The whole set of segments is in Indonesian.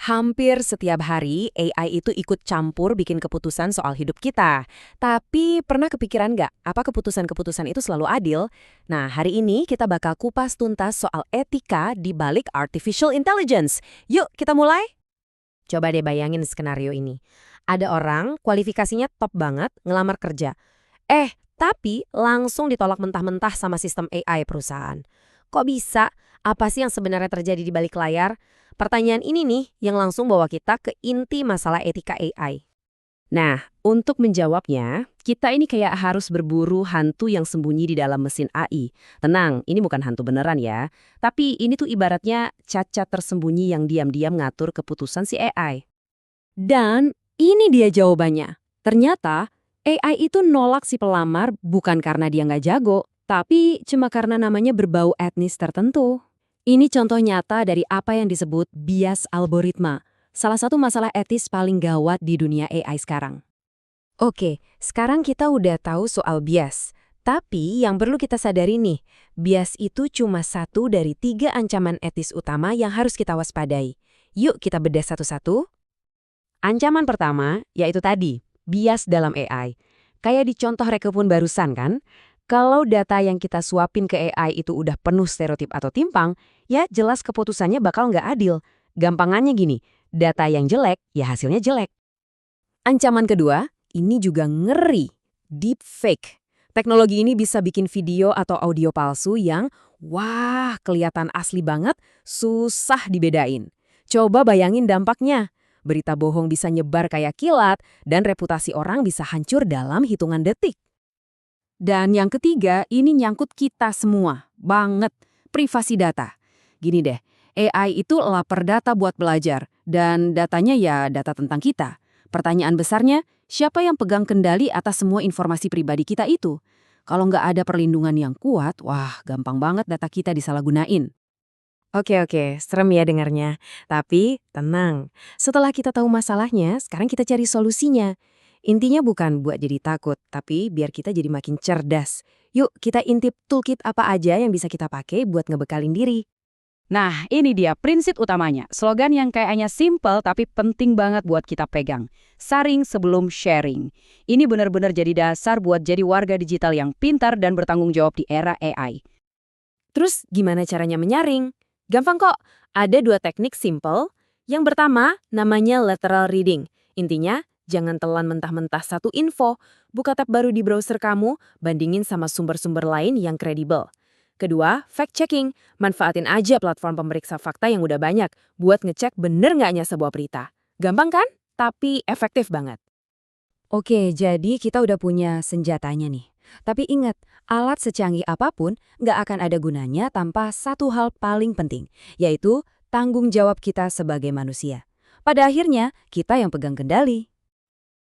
Hampir setiap hari, AI itu ikut campur bikin keputusan soal hidup kita. Tapi pernah kepikiran nggak, apa keputusan-keputusan itu selalu adil? Nah, hari ini kita bakal kupas tuntas soal etika di balik artificial intelligence. Yuk, kita mulai? Coba deh bayangin skenario ini. Ada orang, kualifikasinya top banget, ngelamar kerja. Tapi langsung ditolak mentah-mentah sama sistem AI perusahaan. Kok bisa? Apa sih yang sebenarnya terjadi di balik layar? Pertanyaan ini nih yang langsung bawa kita ke inti masalah etika AI. Nah, untuk menjawabnya, kita ini kayak harus berburu hantu yang sembunyi di dalam mesin AI. Tenang, ini bukan hantu beneran ya. Tapi ini tuh ibaratnya cacat tersembunyi yang diam-diam ngatur keputusan si AI. Dan ini dia jawabannya. Ternyata AI itu nolak si pelamar bukan karena dia nggak jago, tapi cuma karena namanya berbau etnis tertentu. Ini contoh nyata dari apa yang disebut bias algoritma, salah satu masalah etis paling gawat di dunia AI sekarang. Oke, sekarang kita udah tahu soal bias. Tapi yang perlu kita sadari nih, bias itu cuma satu dari 3 ancaman etis utama yang harus kita waspadai. Yuk kita bedah satu-satu. Ancaman pertama, yaitu tadi, bias dalam AI. Kayak di contoh rekepun barusan kan? Kalau data yang kita suapin ke AI itu udah penuh stereotip atau timpang, ya jelas keputusannya bakal nggak adil. Gampangannya gini, data yang jelek, ya hasilnya jelek. Ancaman kedua, ini juga ngeri. Deepfake. Teknologi ini bisa bikin video atau audio palsu yang, wah, kelihatan asli banget, susah dibedain. Coba bayangin dampaknya. Berita bohong bisa nyebar kayak kilat, dan reputasi orang bisa hancur dalam hitungan detik. Dan yang ketiga, ini nyangkut kita semua. Banget. Privasi data. Gini deh, AI itu lapar data buat belajar, dan datanya ya data tentang kita. Pertanyaan besarnya, siapa yang pegang kendali atas semua informasi pribadi kita itu? Kalau nggak ada perlindungan yang kuat, wah gampang banget data kita disalahgunain. Oke, serem ya dengarnya. Tapi tenang, setelah kita tahu masalahnya, sekarang kita cari solusinya. Intinya bukan buat jadi takut, tapi biar kita jadi makin cerdas. Yuk kita intip toolkit apa aja yang bisa kita pakai buat ngebekalin diri. Nah, ini dia prinsip utamanya. Slogan yang kayaknya simple tapi penting banget buat kita pegang. Saring sebelum sharing. Ini benar-benar jadi dasar buat jadi warga digital yang pintar dan bertanggung jawab di era AI. Terus gimana caranya menyaring? Gampang kok, ada 2 teknik simple. Yang pertama, namanya lateral reading. Intinya, jangan telan mentah-mentah satu info. Buka tab baru di browser kamu, bandingin sama sumber-sumber lain yang kredibel. Kedua, fact-checking. Manfaatin aja platform pemeriksa fakta yang udah banyak buat ngecek bener nggaknya sebuah berita. Gampang kan? Tapi efektif banget. Oke, jadi kita udah punya senjatanya nih. Tapi ingat, alat secanggih apapun nggak akan ada gunanya tanpa satu hal paling penting, yaitu tanggung jawab kita sebagai manusia. Pada akhirnya, kita yang pegang kendali.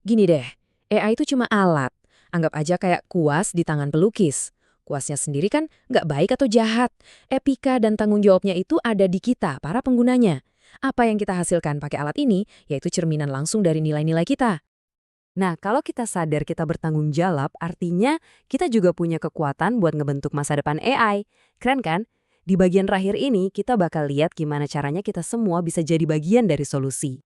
Gini deh, AI itu cuma alat. Anggap aja kayak kuas di tangan pelukis. Kuasnya sendiri kan nggak baik atau jahat. Etika dan tanggung jawabnya itu ada di kita, para penggunanya. Apa yang kita hasilkan pakai alat ini, yaitu cerminan langsung dari nilai-nilai kita. Nah, kalau kita sadar kita bertanggung jawab, artinya kita juga punya kekuatan buat ngebentuk masa depan AI. Keren kan? Di bagian terakhir ini, kita bakal lihat gimana caranya kita semua bisa jadi bagian dari solusi.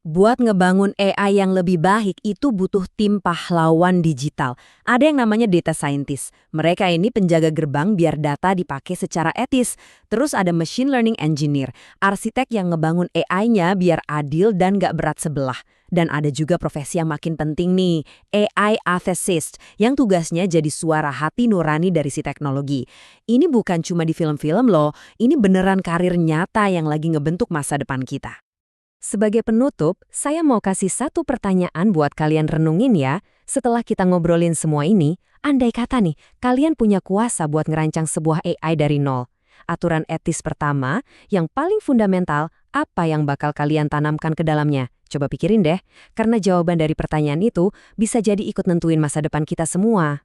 Buat ngebangun AI yang lebih baik itu butuh tim pahlawan digital. Ada yang namanya data scientist. Mereka ini penjaga gerbang biar data dipakai secara etis. Terus ada machine learning engineer, arsitek yang ngebangun AI-nya biar adil dan gak berat sebelah. Dan ada juga profesi yang makin penting nih, AI ethicist, yang tugasnya jadi suara hati nurani dari si teknologi. Ini bukan cuma di film-film loh, ini beneran karir nyata yang lagi ngebentuk masa depan kita. Sebagai penutup, saya mau kasih satu pertanyaan buat kalian renungin ya. Setelah kita ngobrolin semua ini, andai kata nih, kalian punya kuasa buat ngerancang sebuah AI dari nol. Aturan etis pertama, yang paling fundamental, apa yang bakal kalian tanamkan ke dalamnya? Coba pikirin deh, karena jawaban dari pertanyaan itu bisa jadi ikut nentuin masa depan kita semua.